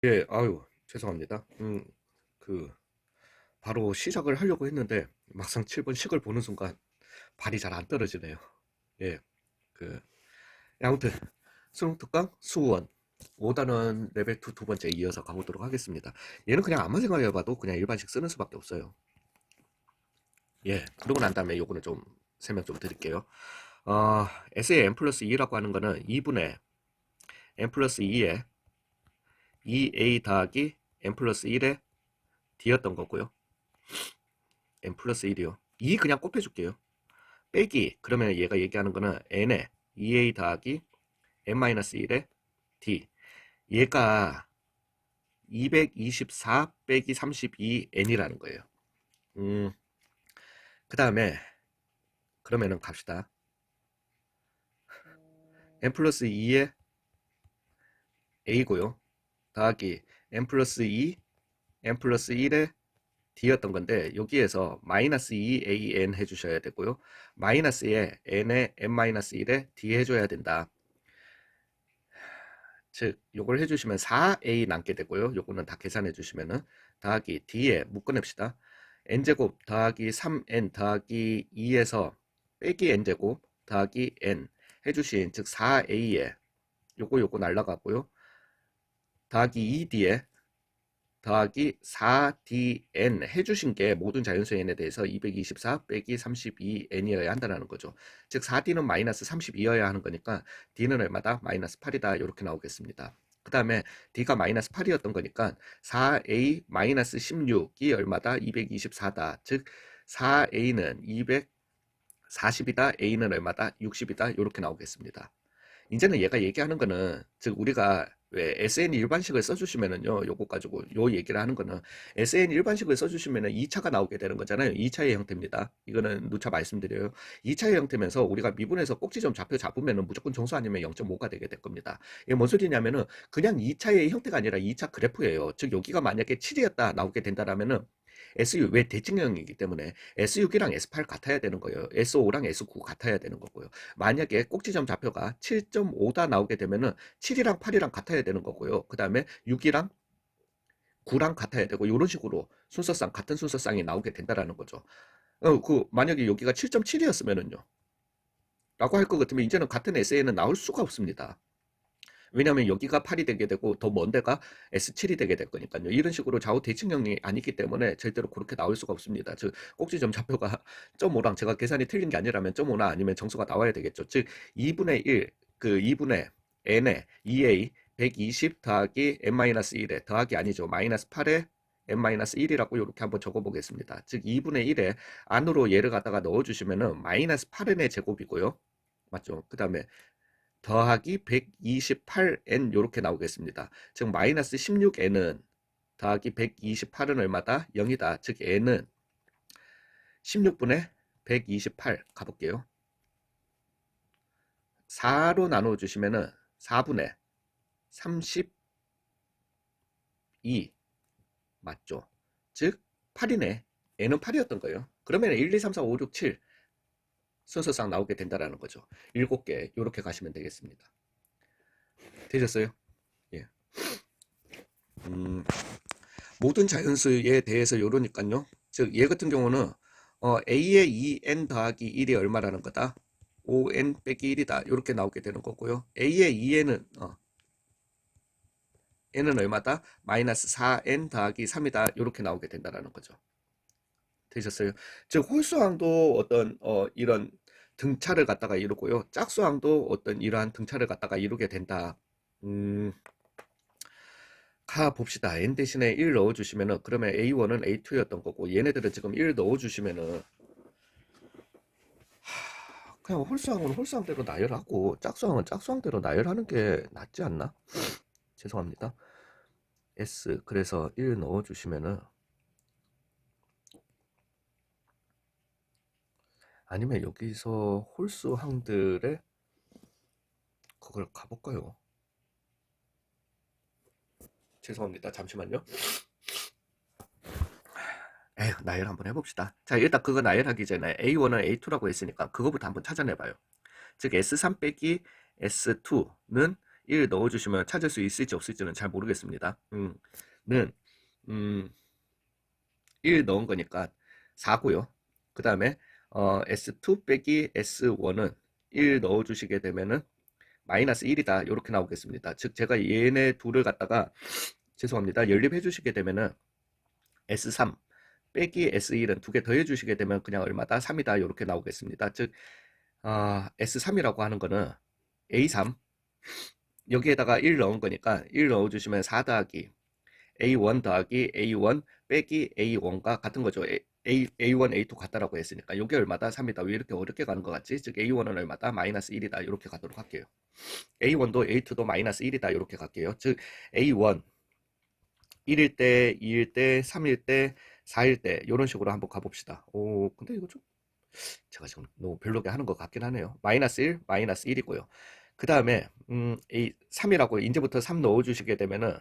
예, 아유, 죄송합니다. 그, 바로 시작을 하려고 했는데, 막상 7번 식을 보는 순간, 발이 잘 안 떨어지네요. 예, 그, 아무튼, 수능 특강 수원 5단원 레벨 2 두 번째 이어서 가보도록 하겠습니다. 얘는 그냥 아무 생각해봐도 그냥 일반식 쓰는 수밖에 없어요. 예, 그러고 난 다음에 요거는 좀 설명 좀 드릴게요. S의 n 플러스 2라고 하는 거는 2분의 n 플러스 2에 2a 더하기 n 플러스 1의 d였던 거고요. n 플러스 1이요. 2 그냥 곱해줄게요. 빼기, 그러면 얘가 얘기하는 거는 n에 2a 더하기 n 마이너스 1의 d. 얘가 224 빼기 32n이라는 거예요. 그 다음에 그러면은 갑시다. n 플러스 2의 a고요. 더하기 n 플러스 2, n 플러스 1의 d였던 건데 여기에서 마이너스 2an 해주셔야 되고요. 마이너스에 n에 n 마이너스 1의 d 해줘야 된다. 즉 요걸 해주시면 4a 남게 되고요. 요거는 다 계산해 주시면은 더하기 d에 묶어냅시다. n제곱 더하기 3n 더하기 2에서 빼기 n제곱 더하기 n 해주신 즉 4a에 요거 날라가고요. 더하기 2d에 더하기 4dn 해주신 게 모든 자연수 n에 대해서 224 빼기 32n이어야 한다는 거죠. 즉 4d는 마이너스 32여야 하는 거니까 d는 얼마다? 마이너스 8이다. 이렇게 나오겠습니다. 그 다음에 d가 마이너스 8이었던 거니까 4a 마이너스 16이 얼마다? 224다. 즉 4a는 240이다. a는 얼마다? 60이다. 이렇게 나오겠습니다. 이제는 얘가 얘기하는 거는 즉 우리가 왜 SN 일반식을 써주시면은요 요거 가지고 요 얘기를 하는 거는 SN 일반식을 써주시면은 2차가 나오게 되는 거잖아요. 2차의 형태입니다. 이거는 누차 말씀드려요. 2차의 형태면서 우리가 미분에서 꼭지점 좌표 잡으면은 무조건 정수 아니면 0.5가 되게 될 겁니다. 이게 뭔 소리냐면은 그냥 2차의 형태가 아니라 2차 그래프예요. 즉 여기가 만약에 7이었다 나오게 된다라면은 SU 왜 대칭형이기 때문에 S6이랑 S8 같아야 되는 거예요. S5랑 S9 같아야 되는 거고요. 만약에 꼭지점 좌표가 7.5다 나오게 되면은 7이랑 8이랑 같아야 되는 거고요. 그 다음에 6이랑 9랑 같아야 되고 이런 식으로 순서상 같은 순서상이 나오게 된다라는 거죠. 만약에 여기가 7.7이었으면은요. 라고 할 것 같으면 이제는 같은 에세이는 나올 수가 없습니다. 왜냐하면 여기가 8이 되게 되고 더 먼 데가 S7이 되게 될 거니까요. 이런 식으로 좌우 대칭형이 아니기 때문에 절대로 그렇게 나올 수가 없습니다. 즉 꼭지점 좌표가 0.5랑 제가 계산이 틀린 게 아니라면 0.5나 아니면 정수가 나와야 되겠죠. 즉 2분의 1, 그 2분의 n에 2a 120 더하기 n-1에 더하기 아니죠. 마이너스 8에 n-1이라고 이렇게 한번 적어보겠습니다. 즉 2분의 1에 안으로 얘를 갖다가 넣어주시면은 마이너스 8n의 제곱이고요. 맞죠? 그 다음에 더하기 128n 이렇게 나오겠습니다. 즉 마이너스 16n은 더하기 128은 얼마다? 0이다. 즉 n은 16분의 128 가볼게요. 4로 나눠주시면은 4분의 32 맞죠? 즉 8이네. n은 8이었던 거예요. 그러면 1, 2, 3, 4, 5, 6, 7 순서상 나오게 된다라는 거죠. 7개 이렇게 가시면 되겠습니다. 되셨어요? 예. 모든 자연수에 대해서 요러니까요. 즉, 얘 같은 경우는 a의 2n 더하기 1이 얼마라는 거다? 5n 빼기 1이다. 이렇게 나오게 되는 거고요. a의 2n은 n은 얼마다? 마이너스 4n 더하기 3이다. 이렇게 나오게 된다는 거죠. 되셨어요? 즉, 홀수항도 어떤 이런 등차를 갖다가 이루고요. 짝수항도 어떤 이러한 등차를 갖다가 이루게 된다. 가 봅시다. n 대신에 1 넣어주시면은 그러면 a1은 a2였던 거고 얘네들은 지금 1 넣어주시면은 그냥 홀수항은 홀수항대로 나열하고 짝수항은 짝수항대로 나열하는 게 낫지 않나? 죄송합니다. s 그래서 1 넣어주시면은 아니면 여기서 홀수항들의 그걸 가볼까요? 죄송합니다. 잠시만요. 에휴, 나열 한번 해봅시다. 자, 일단 그거 나열하기 전에 A1은 A2라고 했으니까 그거부터 한번 찾아내봐요. 즉 S3 빼기 S2는 1 넣어주시면 찾을 수 있을지 없을지는 잘 모르겠습니다. 는, 음, 1 넣은 거니까 4고요. 그 다음에 S2 빼기 S1은 1 넣어주시게 되면은 마이너스 1이다. 이렇게 나오겠습니다. 즉 제가 얘네 둘을 갖다가 죄송합니다. 연립해 주시게 되면은 S3 빼기 S1은 두 개 더해 주시게 되면 그냥 얼마다? 3이다. 이렇게 나오겠습니다. 즉 S3이라고 하는 거는 A3 여기에다가 1 넣은 거니까 1 넣어주시면 4 더하기 A1 더하기 A1 빼기 A1과 같은 거죠. A1, A2 같다라고 했으니까 이게 얼마다? 3이다. 왜 이렇게 어렵게 가는 것 같지? 즉 A1은 얼마다? 마이너스 1이다. 이렇게 가도록 할게요. A1도 A2도 마이너스 1이다. 이렇게 갈게요. 즉 A1 1일 때, 2일 때, 3일 때, 4일 때 이런 식으로 한번 가봅시다. 오, 근데 이거 좀 제가 지금 너무 별로게 하는 것 같긴 하네요. 마이너스 1, 마이너스 1이고요. 그 다음에 이 3이라고 이제부터 3 넣어주시게 되면은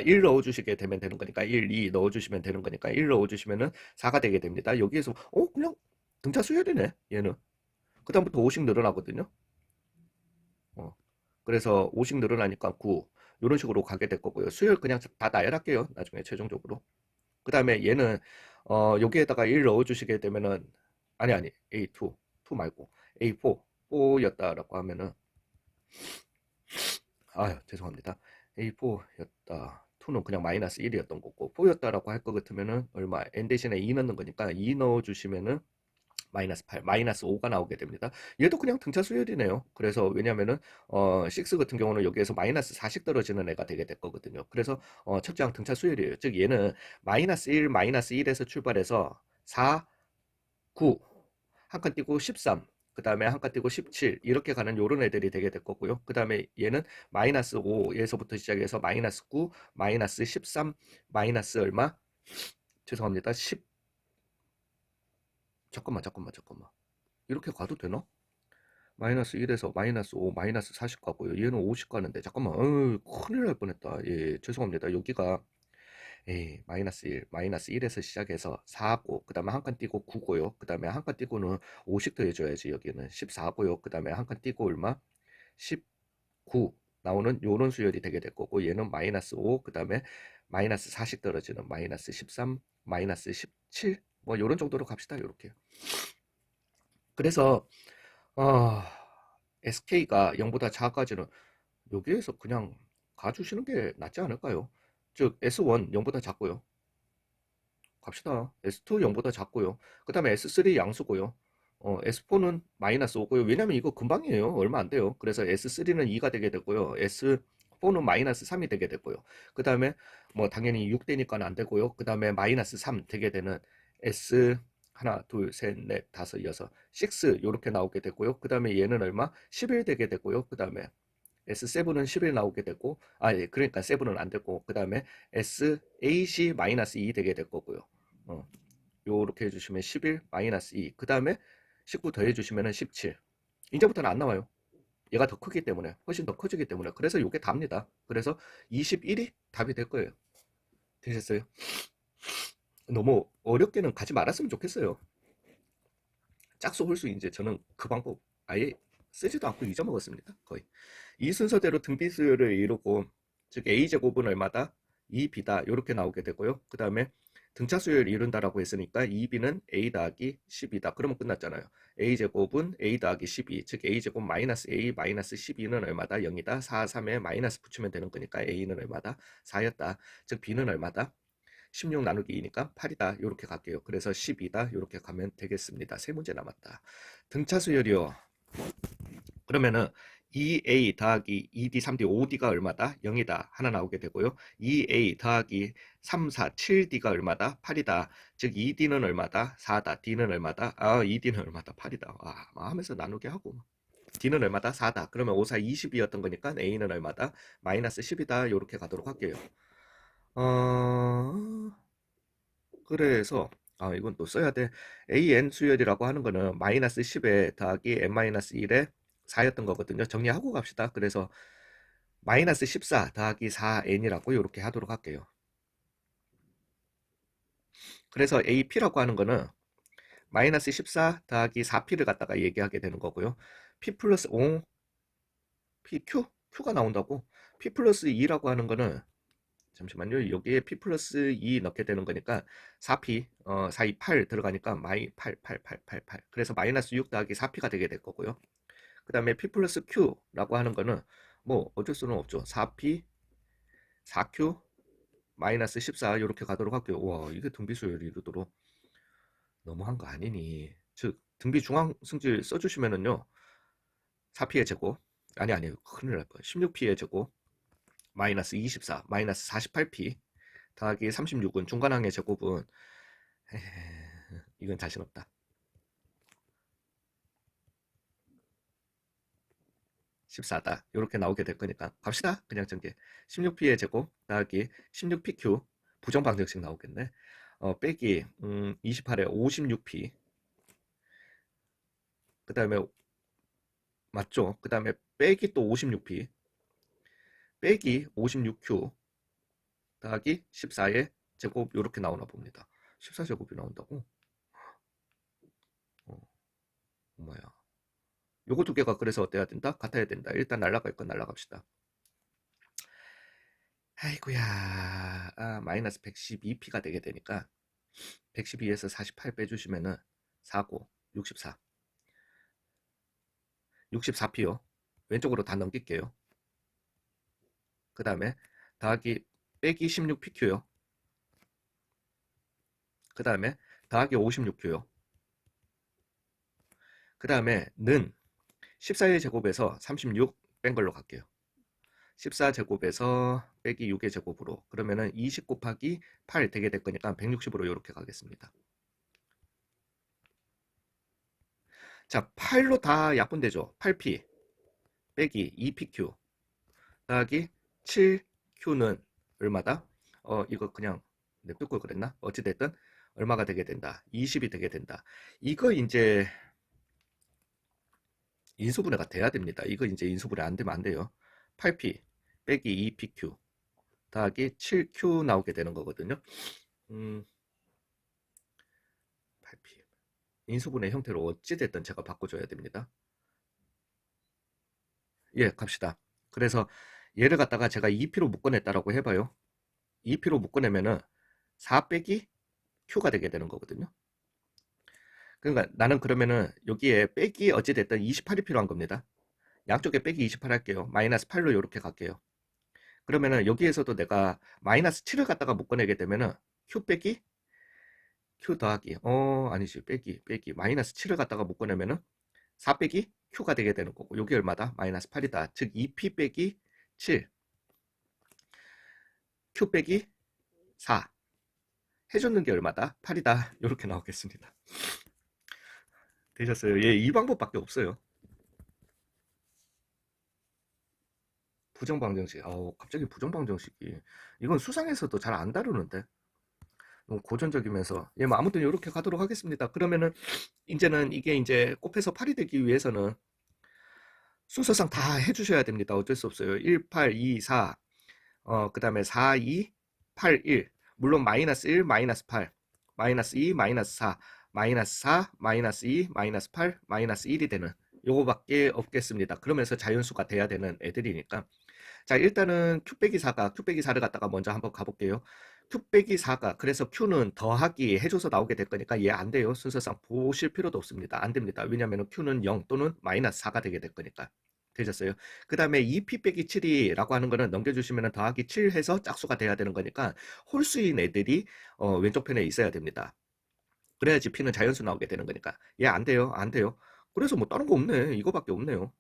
1 넣어주시게 되면 되는 거니까 1, 2 넣어주시면 되는 거니까 1 넣어주시면은 4가 되게 됩니다. 여기에서 그냥 등차 수열이네 얘는. 그 다음부터 5씩 늘어나거든요. 그래서 5씩 늘어나니까 9 이런 식으로 가게 될 거고요. 수열 그냥 다 나열할게요. 나중에 최종적으로. 그 다음에 얘는 여기에다가 1 넣어주시게 되면은 아니 A2 2 말고 A4 4였다라고 하면은 죄송합니다. A4였다. 2는 그냥 마이너스 1이었던 거고 4였다라고 할 것 같으면은 얼마? n 대신에 2 넣는 거니까 2 넣어주시면은 마이너스 8, 마이너스 5가 나오게 됩니다. 얘도 그냥 등차 수열이네요. 그래서 왜냐면은 6 같은 경우는 여기에서 마이너스 4씩 떨어지는 애가 되게 될 거거든요. 그래서 첫째 항 등차 수열이에요. 즉 얘는 마이너스 1, 마이너스 1에서 출발해서 4, 9, 한 칸 띄고 13, 그 다음에 한 칸 띄고 17 이렇게 가는 요런 애들이 되게 될 거고요. 그 다음에 얘는 마이너스 5에서부터 시작해서 마이너스 9, 마이너스 13, 마이너스 얼마? 죄송합니다. 10 잠깐만 이렇게 가도 되나? 마이너스 1에서 마이너스 5, 마이너스 40 가고요. 얘는 50 가는데 잠깐만 큰일 날 뻔했다. 예, 죄송합니다. 여기가 마이너스 1, 마이너스 1에서 시작해서 4고 그 다음에 한 칸 띄고 9고요. 그 다음에 한 칸 띄고는 50 더해줘야지. 여기는 14고요. 그 다음에 한 칸 띄고 얼마? 19 나오는 요런 수열이 되게 될 거고 얘는 마이너스 5, 그 다음에 마이너스 40 떨어지는 마이너스 13, 마이너스 17 뭐 요런 정도로 갑시다. 요렇게. 그래서 SK가 0보다 작아지는 여기에서 그냥 가주시는 게 낫지 않을까요? 즉 S1 0보다 작고요. 갑시다. S2 0보다 작고요. 그 다음에 S3 양수고요. S4는 마이너스 5고요. 왜냐면 이거 금방이에요. 얼마 안 돼요. 그래서 S3는 2가 되게 되고요. S4는 마이너스 3이 되게 되고요. 그 다음에 뭐 당연히 6 되니까 안 되고요. 그 다음에 마이너스 3 되게 되는 S 하나, 둘, 셋, 넷, 다섯, 여섯, 6 이렇게 나오게 되고요. 그 다음에 얘는 얼마? 11 되게 되고요. 그 다음에 S7은 11 나오게 되고, 예, 그러니까 7은 안 되고, 그 다음에 S8이 마이너스 2 되게 될 거고요. 요렇게 해주시면 11 마이너스 2. 그 다음에 19 더해주시면 17. 이제부터는 안 나와요. 얘가 더 크기 때문에, 훨씬 더 커지기 때문에. 그래서 요게 답니다. 그래서 21이 답이 될 거예요. 되셨어요? 너무 어렵게는 가지 말았으면 좋겠어요. 짝수 홀수 이제 저는 그 방법 아예 쓰지도 않고 잊어먹었습니다. 거의. 이 순서대로 등비수열을 이루고 즉 a제곱은 얼마다? 2b다 이렇게 나오게 되고요. 그 다음에 등차 수열을 이룬다라고 했으니까 2b는 a 더하기 10이다. 그러면 끝났잖아요. a제곱은 a 더하기 12, 즉 a제곱 마이너스 a 마이너스 12는 얼마다? 0이다. 4, 3에 마이너스 붙이면 되는 거니까 a는 얼마다? 4였다. 즉 b는 얼마다? 16 나누기 2니까 8이다. 이렇게 갈게요. 그래서 12다. 이렇게 가면 되겠습니다. 세 문제 남았다. 등차 수열이요. 그러면은 2a 더하기 2d, 3d, 5d가 얼마다? 0이다. 하나 나오게 되고요. 2a 더하기 3, 4, 7d가 얼마다? 8이다. 즉 2d는 얼마다? 4다. d는 얼마다? 2d는 얼마다? 8이다. 하면서 나누게 하고. d는 얼마다? 4다. 그러면 5, 4, 20이었던 거니까 a는 얼마다? 마이너스 10이다. 이렇게 가도록 할게요. 그래서 이건 또 써야 돼. AN 수열이라고 하는 거는 마이너스 10에 더하기 n-1에 4였던 거거든요. 정리하고 갑시다. 그래서 마이너스 14 더하기 4n이라고 이렇게 하도록 할게요. 그래서 AP라고 하는 거는 마이너스 14 더하기 4P를 갖다가 얘기하게 되는 거고요. P 플러스 5 PQ? Q가 나온다고? P 플러스 2라고 하는 거는 잠시만요. 여기에 P 플러스 2 넣게 되는 거니까 4P 4, 2, 8 들어가니까 마이 8, 8, 8, 8, 8. 그래서 마이너스 6 더하기 4P가 되게 될 거고요. 그 다음에 P 플러스 Q라고 하는 거는 뭐 어쩔 수는 없죠. 4P, 4Q, 마이너스 14 이렇게 가도록 할게요. 와, 이게 등비수열이 이르도록 너무한 거 아니니. 즉 등비 중앙 승질 써주시면은요. 4P의 제곱 아니 큰일 날 거야. 16P의 제곱 마이너스 24 마이너스 48P 더하기 36은 중간항의 제곱은 이건 자신 없다. 14다. 이렇게 나오게 될 거니까 갑시다. 그냥 전개 16P의 제곱 더하기 16PQ 부정방정식 나오겠네. 빼기 28에 56P 그 다음에 맞죠? 그 다음에 빼기 또 56P 빼기 56Q 더하기 14의 제곱 이렇게 나오나 봅니다. 14제곱이 나온다고? 엄마야. 요거 두 개가 그래서 어때야 된다? 같아야 된다. 일단 날라갈 건 날라갑시다. 아이고야. 마이너스 112P가 되게 되니까 112에서 48 빼주시면은 4고 64. 64P요. 왼쪽으로 다 넘길게요. 그 다음에 더하기 빼기 16PQ요. 그 다음에 더하기 56Q요. 그 다음에 는 14의 제곱에서 36 뺀 걸로 갈게요. 14제곱에서 빼기 6의 제곱으로 그러면은 20 곱하기 8 되게 될 거니까 160으로 이렇게 가겠습니다. 자, 8로 다 약분되죠. 8P 빼기 2PQ 더하기 7Q는 얼마다? 이거 그냥 냅둘 걸 그랬나? 어찌됐든 얼마가 되게 된다. 20이 되게 된다. 이거 이제 인수분해가 돼야 됩니다. 이거 이제 인수분해 안 되면 안 돼요. 8P 빼기 2PQ 더하기 7Q 나오게 되는 거거든요. 8P 인수분해 형태로 어찌됐든 제가 바꿔줘야 됩니다. 예, 갑시다. 그래서 얘를 갖다가 제가 2P로 묶어냈다라고 해봐요. 2P로 묶어내면은 4 빼기 Q가 되게 되는 거거든요. 그러니까 나는 그러면은 여기에 빼기 어찌됐든 28이 필요한 겁니다. 양쪽에 빼기 28 할게요. 마이너스 8로 이렇게 갈게요. 그러면은 여기에서도 내가 마이너스 7을 갖다가 묶어내게 되면은 Q 빼기 Q 더하기 아니지 빼기 마이너스 7을 갖다가 묶어내면은 4 빼기 Q가 되게 되는 거고 여기 얼마다? 마이너스 8이다. 즉 2P 빼기 7 Q 빼기 4 해줬는 게 얼마다? 8이다. 이렇게 나오겠습니다. 되셨어요? 예, 이 방법밖에 없어요. 부정방정식. 갑자기 부정방정식이. 이건 수상에서도 잘 안 다루는데. 너무 고전적이면서. 예, 뭐 아무튼 이렇게 가도록 하겠습니다. 그러면은 이제는 이게 이제 곱해서 8이 되기 위해서는 순서상 다 해주셔야 됩니다. 어쩔 수 없어요. 1, 8, 2, 4. 그 다음에 4, 2, 8, 1. 물론 마이너스 1, 마이너스 8, 마이너스 2, 마이너스 4, 마이너스 4, 마이너스 2, 마이너스 8, 마이너스 1이 되는 요거밖에 없겠습니다. 그러면서 자연수가 돼야 되는 애들이니까. 자, 일단은 q 빼기 4가 q 빼기 4를 갖다가 먼저 한번 가볼게요. q 빼기 4가 그래서 q는 더하기 해줘서 나오게 될 거니까 얘 안 돼요. 순서상 보실 필요도 없습니다. 안 됩니다. 왜냐하면 q는 0 또는 마이너스 4가 되게 될 거니까. 되셨어요? 그 다음에 2p 빼기 7이라고 하는 거는 넘겨주시면 더하기 7 해서 짝수가 돼야 되는 거니까 홀수인 애들이 왼쪽 편에 있어야 됩니다. 그래야지 p는 자연수 나오게 되는 거니까. 얘 안 돼요. 안 돼요. 그래서 뭐 다른 거 없네. 이거밖에 없네요.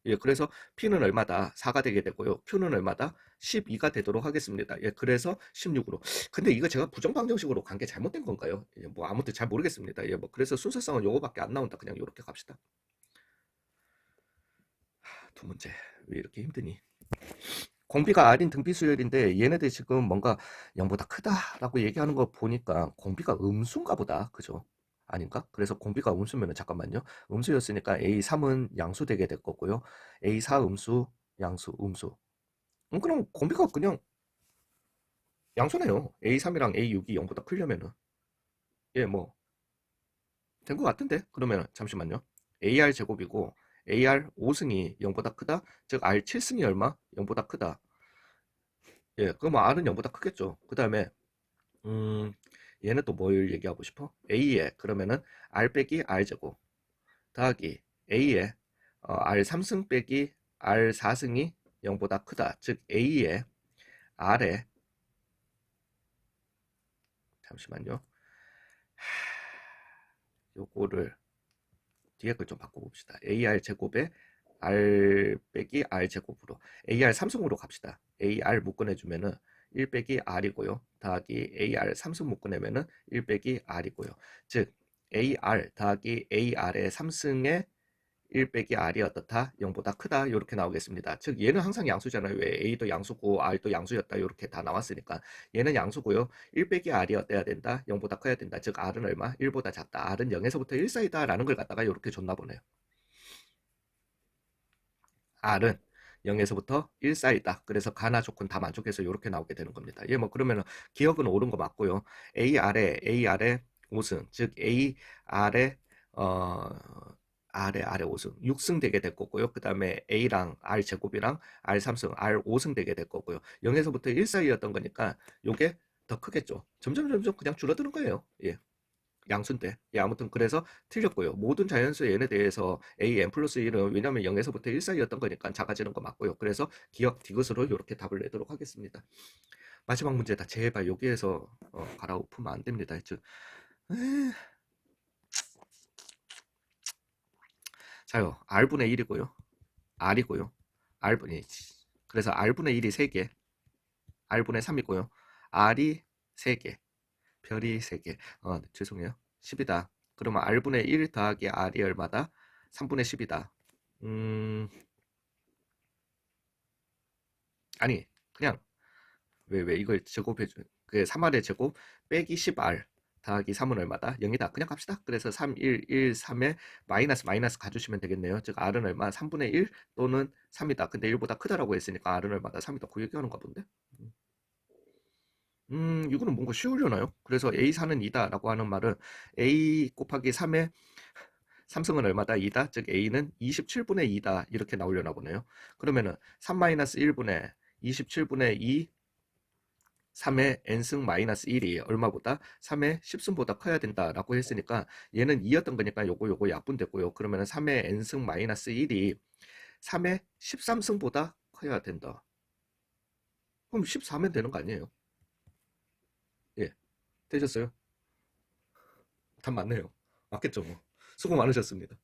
예, 그래서 P는 얼마다? 4가 되게 되고요. Q는 얼마다? 12가 되도록 하겠습니다. 예, 그래서 16으로. 근데 이거 제가 부정방정식으로 간 게 잘못된 건가요? 예, 뭐 아무튼 잘 모르겠습니다. 예, 뭐 그래서 순서상은 요거밖에 안 나온다. 그냥 요렇게 갑시다. 두 문제. 왜 이렇게 힘드니? 공비가 R인 등비수열인데 얘네들 지금 뭔가 0보다 크다라고 얘기하는 거 보니까 공비가 음수인가 보다. 그죠? 아닌가? 그래서 공비가 음수면 잠깐만요. 음수였으니까 A3은 양수 되게 될 거고요. A4 음수, 양수, 음수. 그럼 공비가 그냥 양수네요. A3이랑 A6이 0보다 크려면은. 예, 뭐, 된 것 같은데? 그러면 잠시만요. AR 제곱이고 AR 5승이 0보다 크다? 즉 R 7승이 얼마? 0보다 크다. 예, 그럼 R은 0보다 크겠죠. 그 다음에 음, 얘는 또 뭘 얘기하고 싶어? A에 그러면은 R 빼기 R 제곱 더하기 A에 R 3승 빼기 R 4승이 0보다 크다. 즉 A에 R에 잠시만요. 요거를 뒤에 걸 좀 바꿔봅시다. AR 제곱에 R 빼기 R 제곱으로 AR 3승으로 갑시다. AR 묶어내주면은 1 빼기 R이고요. 더하기 AR 3승 묶어내면은 1 빼기 R이고요. 즉 AR 더하기 AR의 3승의 1 빼기 R이 어떻다? 0보다 크다. 이렇게 나오겠습니다. 즉 얘는 항상 양수잖아요. 왜 A도 양수고 R도 양수였다. 이렇게 다 나왔으니까 얘는 양수고요. 1 빼기 R이 어때야 된다? 0보다 커야 된다. 즉 R은 얼마? 1보다 작다. R은 0에서부터 1 사이다 라는 걸 갖다가 이렇게 줬나 보네요. R은 0에서부터 1 사이다. 그래서 가나 조건 다 만족해서 이렇게 나오게 되는 겁니다. 예, 뭐 그러면 기억은 옳은 거 맞고요. AR에 5승, 즉 AR에 어 아래 5승 6승 되게 될 거고요. 그 다음에 A랑 R 제곱이랑 R 3승 R 5승 되게 될 거고요. 0에서부터 1 사이였던 거니까 요게 더 크겠죠. 점점 그냥 줄어드는 거예요. 예. 양수인데. 예, 아무튼 그래서 틀렸고요. 모든 자연수 n에 대해서 a n 플러스 1은 왜냐면 0에서부터 1 사이였던 거니까 작아지는 거 맞고요. 그래서 기억 디귿으로 이렇게 답을 내도록 하겠습니다. 마지막 문제다. 제발 여기에서 갈아엎으면 안 됩니다. 자요. r분의 1이고요. r이고요. r분의 그래서 r분의 1이 3개, r분의 3이고요. r이 3개, 별이 3개. 네, 죄송해요. 10이다. 그러면 r분의 1 더하기 r이 얼마다? 3분의 10이다. 아니, 그냥 왜 이걸 제곱해줘. 그 3r의 제곱 빼기 10r 더하기 3은 얼마다? 0이다. 그냥 갑시다. 그래서 3, 1, 3에 마이너스 가주시면 되겠네요. 즉 r은 얼마? 3분의 1 또는 3이다. 근데 1보다 크다라고 했으니까 r은 얼마다? 3이다. 그 얘기하는가 본데? 이거는 뭔가 쉬우려나요? 그래서 A4는 2다 라고 하는 말은 A 곱하기 3의 3승은 얼마다? 2다? 즉 A는 27분의 2다 이렇게 나오려나 보네요. 그러면은 3-1분의 27분의 2 3의 n승 마이너스 1이 얼마보다? 3의 10승보다 커야 된다라고 했으니까 얘는 2였던 거니까 요거 약분됐고요. 그러면은 3의 n승 마이너스 1이 3의 13승보다 커야 된다. 그럼 14면 되는 거 아니에요? 예, 되셨어요? 답 맞네요. 맞겠죠 뭐. 수고 많으셨습니다.